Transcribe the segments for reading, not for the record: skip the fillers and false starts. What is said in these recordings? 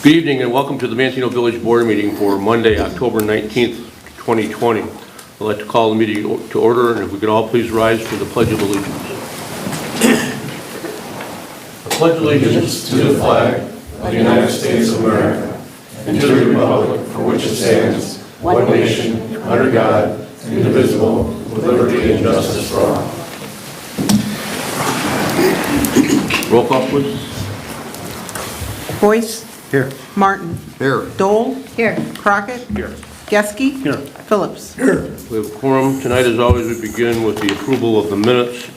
Good evening and welcome to the Manteno Village Board meeting for Monday, October 19th, 2020. I'd like to call the meeting to order, and if we could all please rise for the Pledge of Allegiance. I pledge allegiance to the flag of the United States of America and to the republic for which it stands, one nation, under God, indivisible, with liberty and justice for all. Roll call, please. Boyce. Here. Martin. Here. Dole. Here. Crockett. Here. Geske. Here. Phillips. Here. We have a quorum. Tonight, as always, we begin with the approval of the minutes.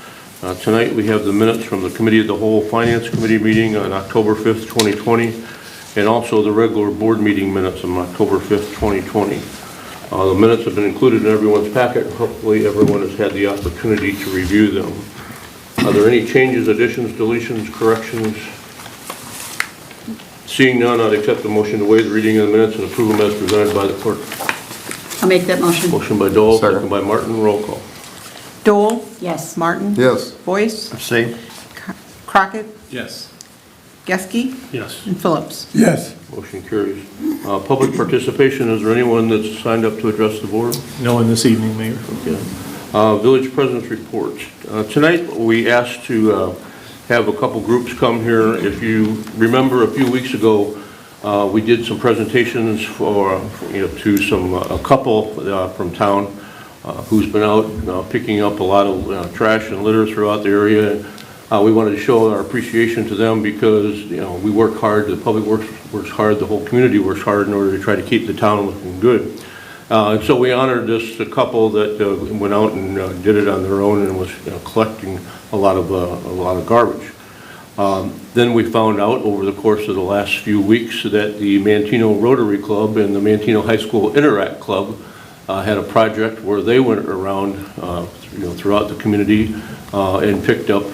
Tonight, we have the minutes from the Committee of the Whole Finance Committee meeting on October 5th, 2020, and also the regular board meeting minutes on October 5th, 2020. The minutes have been included in everyone's packet. Hopefully, everyone has had the opportunity to review them. Are there any changes, additions, deletions, corrections? Seeing none, I'd accept the motion to waive the reading of the minutes and approve them as presented by the clerk. I'll make that motion. Motion by Dole, second by Martin. Roll call. Dole. Yes. Martin. Yes. Boyce. Abstain. Crockett. Yes. Geske. Yes. And Phillips. Yes. Motion carries. Public participation, is there anyone that's signed up to address the board? No one this evening, Mayor. Okay. Village President's report. Tonight, we asked to have a couple groups come here. If you remember, a few weeks ago, we did some presentations to a couple from town who's been out picking up a lot of trash and litter throughout the area. We wanted to show our appreciation to them because we work hard, the public works hard, the whole community works hard in order to try to keep the town looking good. And so we honored this couple that went out and did it on their own and was collecting a lot of garbage. Then we found out over the course of the last few weeks that the Manteno Rotary Club and the Manteno High School Interact Club had a project where they went around throughout the community and picked up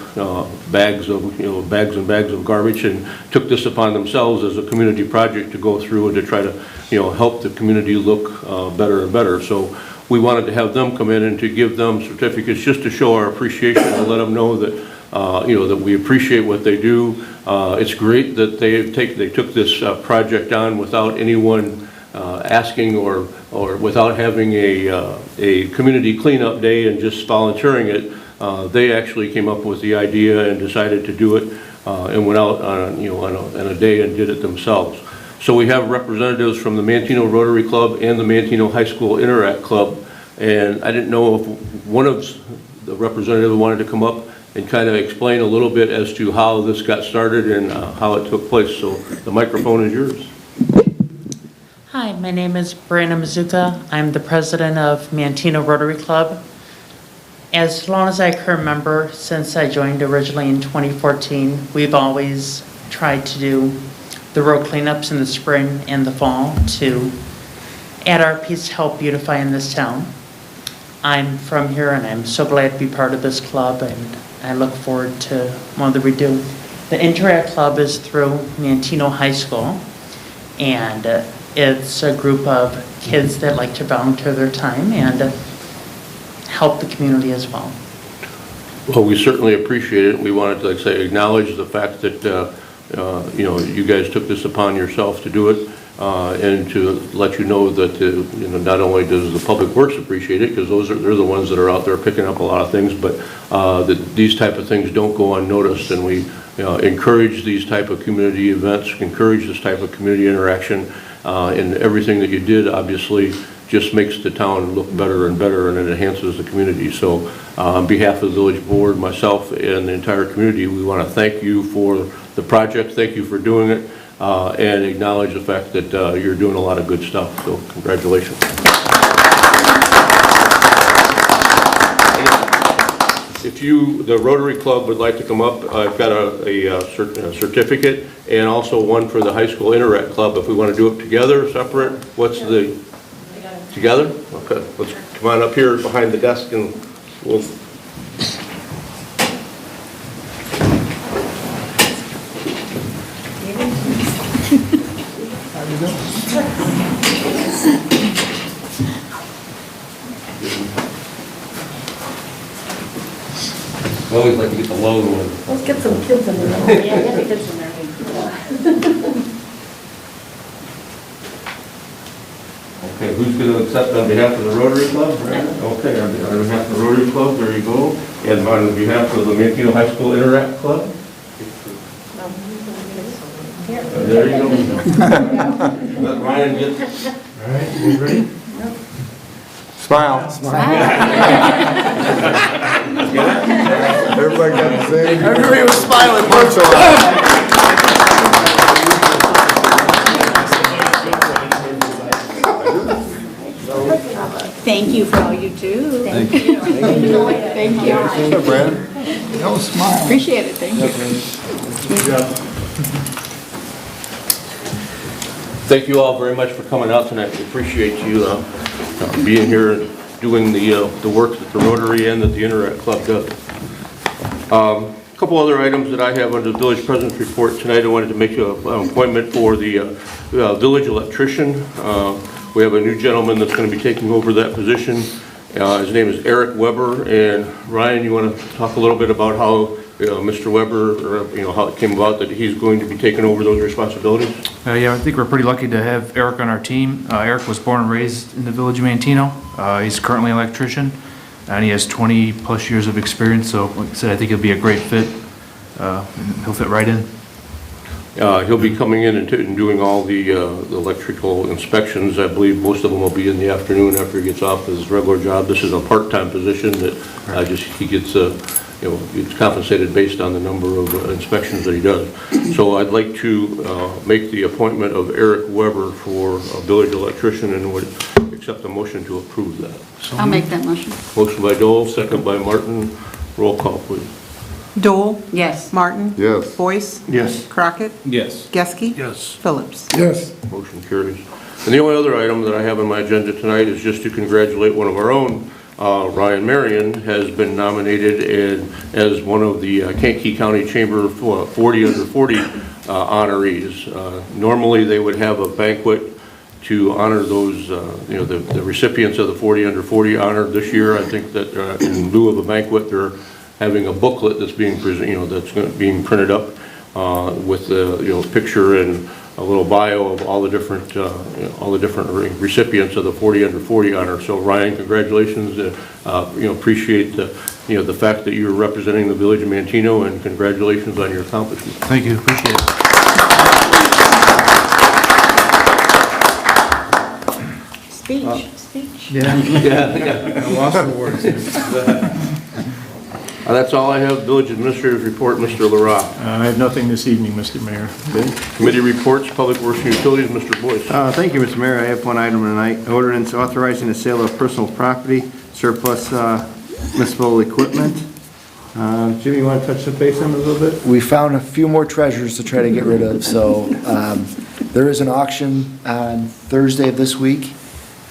bags and bags of garbage and took this upon themselves as a community project to go through and to try to help the community look better and better. So we wanted to have them come in and to give them certificates just to show our appreciation and let them know that that we appreciate what they do. It's great that they took this project on without anyone asking or without having a community cleanup day and just volunteering it. They actually came up with the idea and decided to do it and went out on a day and did it themselves. So we have representatives from the Manteno Rotary Club and the Manteno High School Interact Club, and I didn't know if one of the representatives wanted to come up and kind of explain a little bit as to how this got started and how it took place. So the microphone is yours. Hi, my name is Brianna Mazuka. I'm the president of Manteno Rotary Club. As long as I can remember, since I joined originally in 2014, we've always tried to do the road cleanups in the spring and the fall to add our piece to help beautify in this town. I'm from here and I'm so glad to be part of this club, and I look forward to what we do. The Interact Club is through Manteno High School, and it's a group of kids that like to volunteer their time and help the community as well. Well, we certainly appreciate it. We wanted to, like I say, acknowledge the fact that you guys took this upon yourself to do it, and to let you know that not only does the public works appreciate it, because they're the ones that are out there picking up a lot of things, but that these type of things don't go unnoticed, and we encourage these type of community events, encourage this type of community interaction, and everything that you did obviously just makes the town look better and better, and it enhances the community. So on behalf of the village board, myself, and the entire community, we want to thank you for the project, thank you for doing it, and acknowledge the fact that you're doing a lot of good stuff. So congratulations. If the Rotary Club would like to come up, I've got a certificate and also one for the High School Interact Club. If we want to do it together, separate, what's the... Together? Okay, let's come on up here behind the desk and we'll... I always like to get the low one. Let's get some kids in there. Yeah, get the kids in there. who's going to accept on behalf of the Rotary Club? Okay, on behalf of the Rotary Club, there you go. And on behalf of the Manteno High School Interact Club? There you go. Let Ryan get... All right, you ready? Smile. Everybody got the same? Everybody was smiling. Punch on. Thank you for all you do. Thank you. Thank you. Hey, Brandon. That was smile. Appreciate it, thank you. Thank you all very much for coming out tonight. We appreciate you being here and doing the work that the Rotary and that the Interact Club does. A couple other items that I have under the village president's report tonight. I wanted to make an appointment for the village electrician. We have a new gentleman that's going to be taking over that position. His name is Eric Weber. And Ryan, you want to talk a little bit about how Mr. Weber, or how it came about that he's going to be taking over those responsibilities? Yeah, I think we're pretty lucky to have Eric on our team. Eric was born and raised in the village of Manteno. He's currently an electrician, and he has 20-plus years of experience. So, like I said, I think he'll be a great fit. He'll fit right in. He'll be coming in and doing all the electrical inspections. I believe most of them will be in the afternoon after he gets off his regular job. This is a part-time position that he gets it's compensated based on the number of inspections that he does. So I'd like to make the appointment of Eric Weber for a village electrician and would accept a motion to approve that. I'll make that motion. Motion by Dole, second by Martin. Roll call, please. Dole, Yes. Martin. Yes. Boyce. Yes. Crockett. Yes. Geske. Yes. Phillips. Yes. Motion carries. And the only other item that I have on my agenda tonight is just to congratulate one of our own. Ryan Marion has been nominated as one of the Kankakee County Chamber 40 under 40 honorees. Normally they would have a banquet to honor those, the recipients of the 40 under 40 honor. This year, I think that in lieu of a banquet, they're having a booklet that's being being printed up with the picture and a little bio of all the different recipients of the 40 under 40 honor. So Ryan, congratulations. Appreciate the fact that you're representing the village of Manteno, and congratulations on your accomplishments. Thank you. Appreciate it. Speech. Yeah. I lost the words. That's all I have. Village Administrator's Report, Mr. LaRock. I have nothing this evening, Mr. Mayor. Committee reports, Public Works and Utilities, Mr. Boyce. Thank you, Mr. Mayor. I have one item tonight. Ordinance authorizing the sale of personal property, surplus municipal equipment. Jimmy, you want to touch the base on it a little bit? We found a few more treasures to try to get rid of, so there is an auction on Thursday of this week.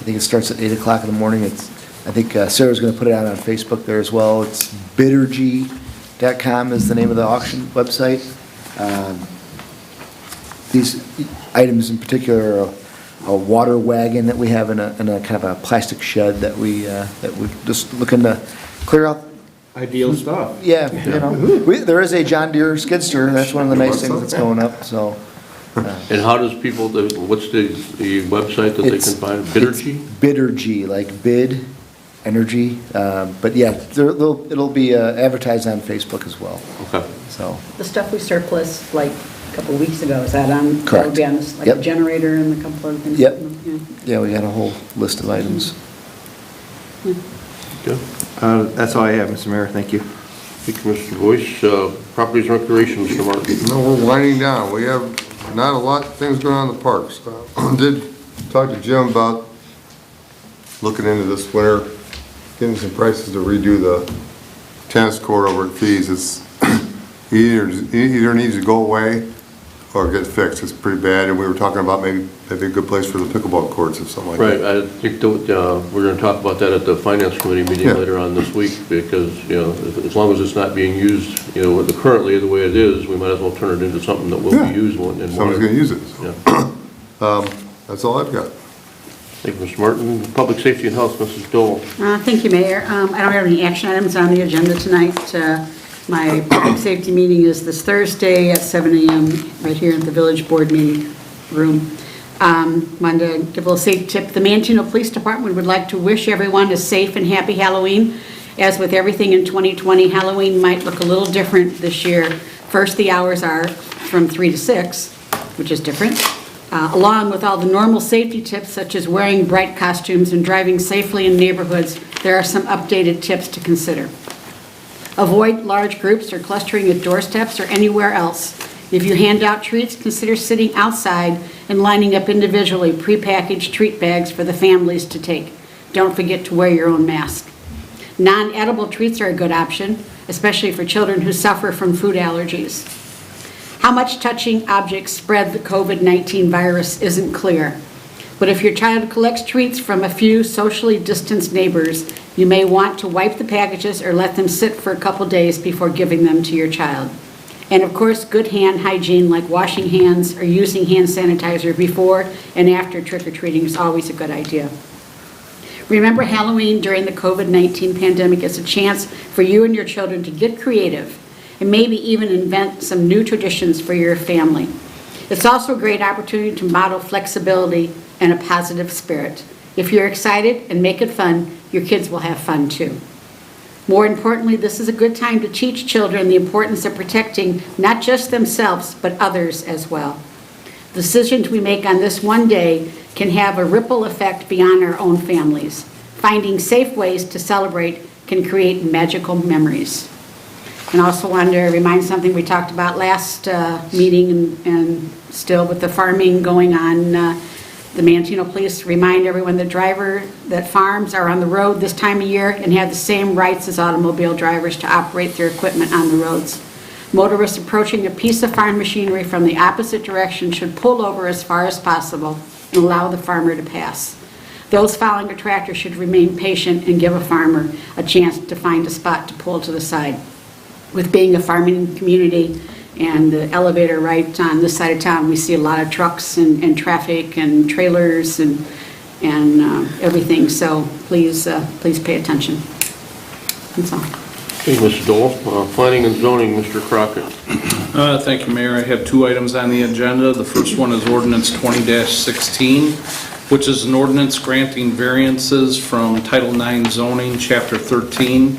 I think it starts at 8 o'clock in the morning. I think Sarah's going to put it out on Facebook there as well. It's biddergy.com is the name of the auction website. These items in particular are a water wagon that we have in a kind of a plastic shed that we're just looking to clear out. Ideal stuff. Yeah, there is a John Deere skid steer. That's one of the nice things that's going up, so. And how does people, what's the website that they can find? Biddergy? Biddergy, like bid, energy. But yeah, it'll be advertised on Facebook as well, Okay. so. The stuff we surplus like a couple of weeks ago, is that on? Correct. That would be on this, like a Yep. generator and a couple of things? Yep. Yeah. Yeah, we got a whole list of items. Good. That's all I have, Mr. Mayor. Thank you. Thank you, Mr. Boyce. Properties and Recreation, Mr. Martin. No, we're winding down. We have not a lot of things going on in the parks. Did talk to Jim about looking into this winter, getting some prices to redo the tennis court over at Fees. It's either needs to go away or get fixed. It's pretty bad, and we were talking about maybe a good place for the pickleball courts or something like Right, that. I think that, we're going to talk about that at the Finance Committee meeting Yeah. later on this week, because, as long as it's not being used, currently the way it is, we might as well turn it into something that will Yeah. be used and Somebody's going to use it. So. Yeah. That's all I've got. Thank you, Mr. Martin. Public Safety and Health, Mrs. Dole. Thank you, Mayor. I don't have any action items on the agenda tonight. My public safety meeting is this Thursday at 7 a.m. right here at the Village Board meeting room. Wanted to give a little safe tip. The Manteno Police Department would like to wish everyone a safe and happy Halloween. As with everything in 2020, Halloween might look a little different this year. First, the hours are from 3 to 6, which is different. Along with all the normal safety tips, such as wearing bright costumes and driving safely in neighborhoods, there are some updated tips to consider. Avoid large groups or clustering at doorsteps or anywhere else. If you hand out treats, consider sitting outside and lining up individually prepackaged treat bags for the families to take. Don't forget to wear your own mask. Non-edible treats are a good option, especially for children who suffer from food allergies. How much touching objects spread the COVID-19 virus isn't clear. But if your child collects treats from a few socially distanced neighbors, you may want to wipe the packages or let them sit for a couple days before giving them to your child. And of course, good hand hygiene like washing hands or using hand sanitizer before and after trick-or-treating is always a good idea. Remember, Halloween during the COVID-19 pandemic is a chance for you and your children to get creative and maybe even invent some new traditions for your family. It's also a great opportunity to model flexibility and a positive spirit. If you're excited and make it fun, your kids will have fun too. More importantly, this is a good time to teach children the importance of protecting not just themselves, but others as well. Decisions we make on this one day can have a ripple effect beyond our own families. Finding safe ways to celebrate can create magical memories. And also wanted to remind something we talked about last meeting and still with the farming going on. The Manteno Police remind everyone that farms are on the road this time of year and have the same rights as automobile drivers to operate their equipment on the roads. Motorists approaching a piece of farm machinery from the opposite direction should pull over as far as possible and allow the farmer to pass. Those following a tractor should remain patient and give a farmer a chance to find a spot to pull to the side. With being a farming community and the elevator right on this side of town, we see a lot of trucks and traffic and trailers and everything, so please pay attention. That's all. Okay, Mrs. Dole. Planning and zoning, Mr. Crockett. Thank you, Mayor. I have two items on the agenda. The first one is ordinance 20-16, which is an ordinance granting variances from Title IX zoning, Chapter 13,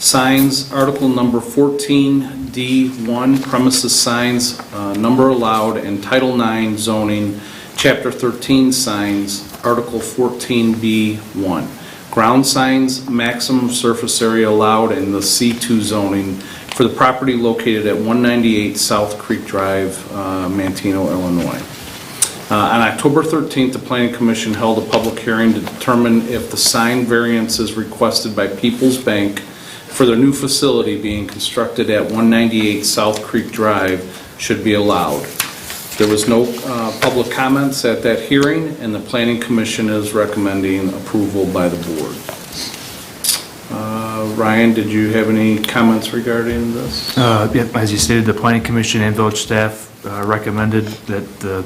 signs, Article number 14D1, premises signs, number allowed, and Title IX zoning, Chapter 13, signs, Article 14B1. Ground signs, maximum surface area allowed in the C2 zoning for the property located at 198 South Creek Drive, Manteno, Illinois. On October 13th, the Planning Commission held a public hearing to determine if the sign variances requested by People's Bank for their new facility being constructed at 198 South Creek Drive should be allowed. There was no public comments at that hearing, and the Planning Commission is recommending approval by the board. Ryan, did you have any comments regarding this? Yep, as you stated, the Planning Commission and village staff recommended that the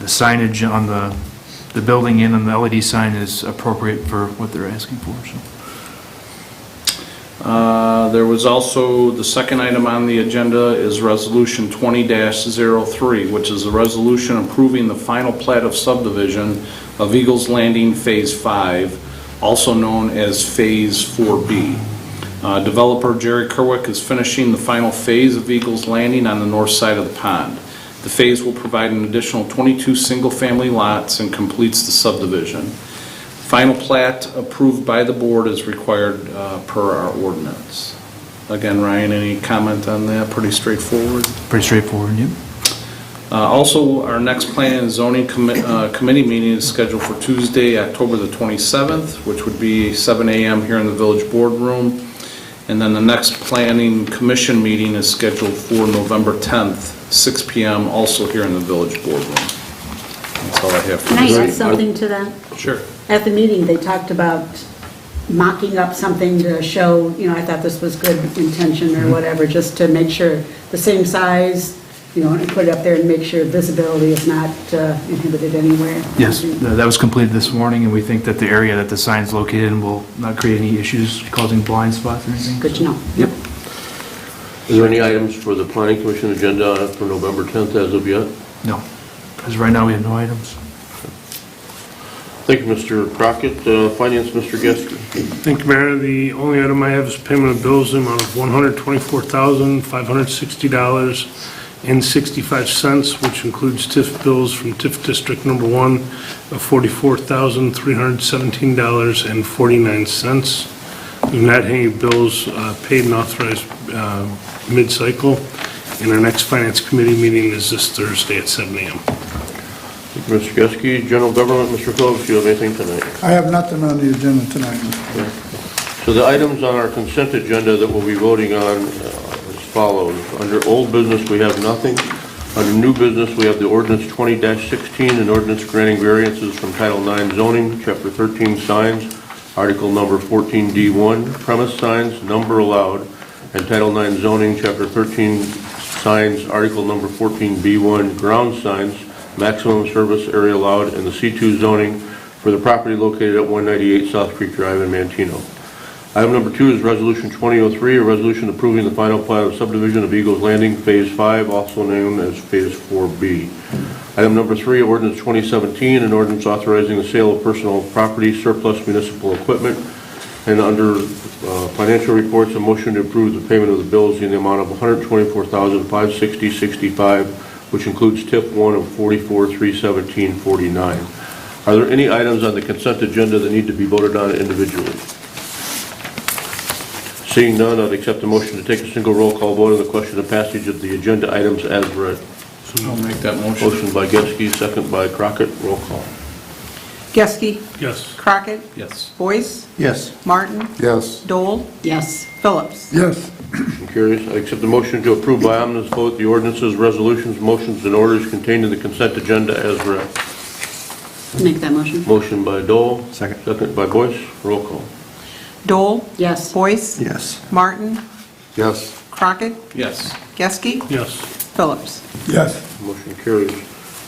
signage on the building and on the LED sign is appropriate for what they're asking for. So. There was also, the second item on the agenda is Resolution 20-03, which is a resolution approving the final plat of subdivision of Eagles Landing Phase 5, also known as Phase 4B. Developer Jerry Kerwick is finishing the final phase of Eagles Landing on the north side of the pond. The phase will provide an additional 22 single-family lots and completes the subdivision. Final plat approved by the board is required per our ordinance. Again, Ryan, any comment on that? Pretty straightforward? Pretty straightforward, yeah. Also, our next planning and zoning committee meeting is scheduled for Tuesday, October the 27th, which would be 7 a.m. here in the village boardroom. And then the next planning commission meeting is scheduled for November 10th, 6 p.m., also here in the village boardroom. That's all I have for Can I this add evening. something to that? Sure. At the meeting, they talked about mocking up something to show, I thought this was good intention or whatever, just to make sure the same size, and put it up there and make sure visibility is not inhibited anywhere. Yes, that was completed this morning, and we think that the area that the sign's located in will not create any issues causing blind spots or anything. Good to know. Yep. Is there any items for the Planning Commission agenda for November 10th as of yet? No, because right now we have no items. Thank you, Mr. Crockett. Finance, Mr. Geske. Thank you, Mayor. The only item I have is payment of bills in the amount of $124,560.65, which includes TIF bills from TIF District Number 1 of $44,317.49. We've not had any bills paid and authorized mid-cycle, and our next Finance Committee meeting is this Thursday at 7 a.m. Thank you, Mr. Geske. General Government, Mr. Phillips, do you have anything tonight? I have nothing on the agenda tonight, Mr. Mayor. So the items on our consent agenda that we'll be voting on as follows. Under old business, we have nothing. Under new business, we have the ordinance 20-16, an ordinance granting variances from Title 9 zoning, Chapter 13 signs, Article number 14D1, premise signs, number allowed, and Title 9 zoning, Chapter 13 signs, Article number 14B1, ground signs, maximum service area allowed, and the C2 zoning for the property located at 198 South Creek Drive in Manteno. Item number 2 is Resolution 2003, a resolution approving the final plat of subdivision of Eagles Landing, Phase 5, also known as Phase 4B. Item number 3, Ordinance 2017, an ordinance authorizing the sale of personal property, surplus municipal equipment, and under financial reports, a motion to approve the payment of the bills in the amount of $124,560.65, which includes TIP 1 of $44,317.49. Are there any items on the consent agenda that need to be voted on individually? Seeing none, I'd accept the motion to take a single roll call vote on the question of passage of the agenda items as read. I'll make that motion. Motion by Geske, second by Crockett. Roll call. Geske? Yes. Crockett? Yes. Boyce? Yes. Martin? Yes. Dole? Yes. Phillips? Yes. Motion carries. I accept the motion to approve by omnibus vote the ordinances, resolutions, motions, and orders contained in the consent agenda as read. Make that motion. Motion by Dole. Second. Second by Boyce. Roll call. Dole? Yes. Boyce? Yes. Martin? Yes. Crockett? Yes. Geske? Yes. Phillips? Yes. Motion carries.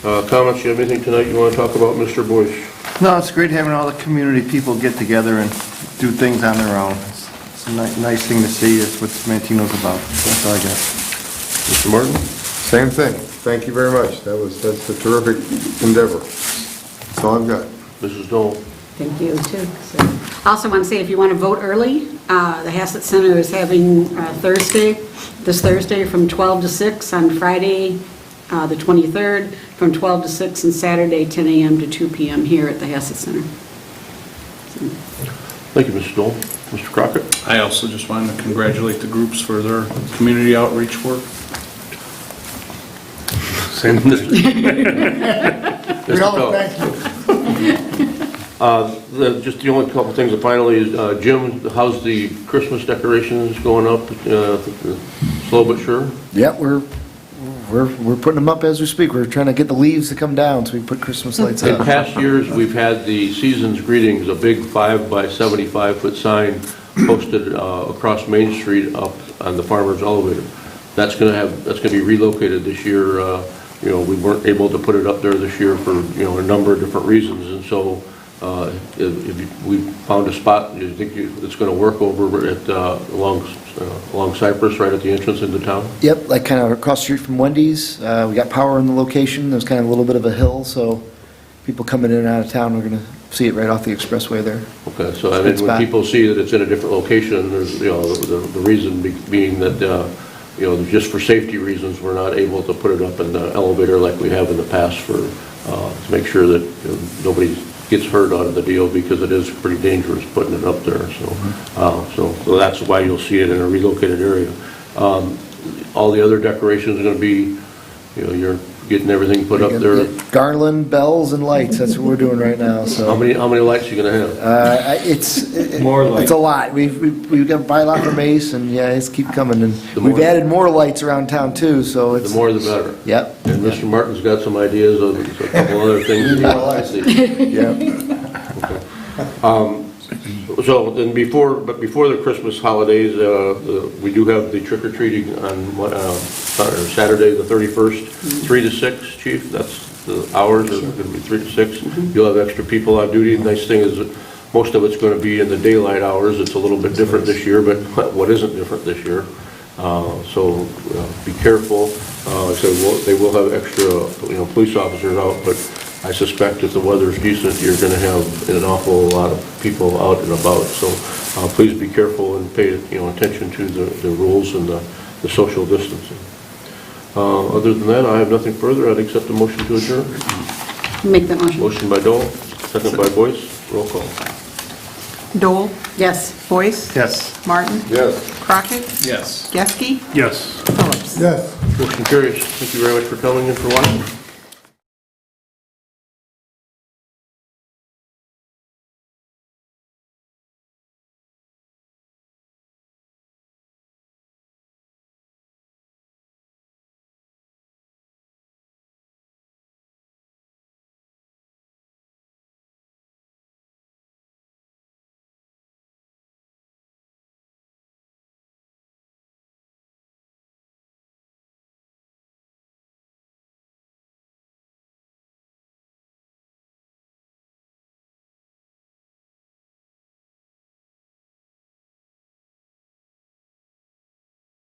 Comments, you have anything tonight you want to talk about, Mr. Boyce? No, it's great having all the community people get together and do things on their own. It's a nice thing to see. It's what Manteno's about. That's all I got. Mr. Martin? Same thing. Thank you very much. That's a terrific endeavor. That's all I've got. Mrs. Dole? Thank you, too. So, also want to say, if you want to vote early, the Hassett Center is having this Thursday from 12 to 6, on Friday, the 23rd, from 12 to 6, and Saturday, 10 a.m. to 2 p.m. here at the Hassett Center. Thank you, Mrs. Dole. Mr. Crockett? I also just wanted to congratulate the groups for their community outreach work. Same. Mr. We all Phillips? thank you. Just the only couple things, finally, is Jim, how's the Christmas decorations going up? Slow but sure? Yeah, we're putting them up as we speak. We're trying to get the leaves to come down so we can put Christmas lights In up. past years, we've had the season's greetings, a big 5 by 75 foot sign posted across Main Street up on the farmer's elevator. That's going to be relocated this year. We weren't able to put it up there this year for a number of different reasons, and so if we found a spot you think it's going to work over at along Cypress, right at the entrance into town. Yep, like kind of across the street from Wendy's. We got power in the location. There's kind of a little bit of a hill, so people coming in and out of town are going to see it right off the expressway there. Okay, so I Good mean, when spot. people see that it's in a different location, there's, the reason being that, just for safety reasons, we're not able to put it up in the elevator like we have in the past to make sure that nobody gets hurt out of the deal, because it is pretty dangerous putting it up there, so that's why you'll see it in a relocated area. All the other decorations are going to be, you're getting everything put up there. Garland, bells, and lights, that's what we're doing right now, so. How many lights are you going to have? It's a lot. We've got to buy a lot from Ace, and yeah, it's keep coming. And The more- we've added more lights around town too, so it's. The more the better. Yep. And Mr. Martin's got some ideas of a couple other things. Yep. So then before the Christmas holidays, we do have the trick or treating on Saturday, the 31st, 3 to 6, Chief. That's the hours are going to be 3 to 6. You'll have extra people on duty. The nice thing is that most of it's going to be in the daylight hours. It's a little bit different this year, but what isn't different this year? So be careful. So they will have extra, police officers out, but I suspect if the weather's decent, you're going to have an awful lot of people out and about. So please be careful and pay, attention to the rules and the social distancing. Other than that, I have nothing further. I'd accept a motion to adjourn. Make that motion. Motion by Dole, second by Boyce. Roll call. Dole, Yes. Boyce, Yes. Martin, Yes. Crockett, Yes. Geske, Yes. Phillips. Yes. Motion carries. Thank you very much for coming and for watching.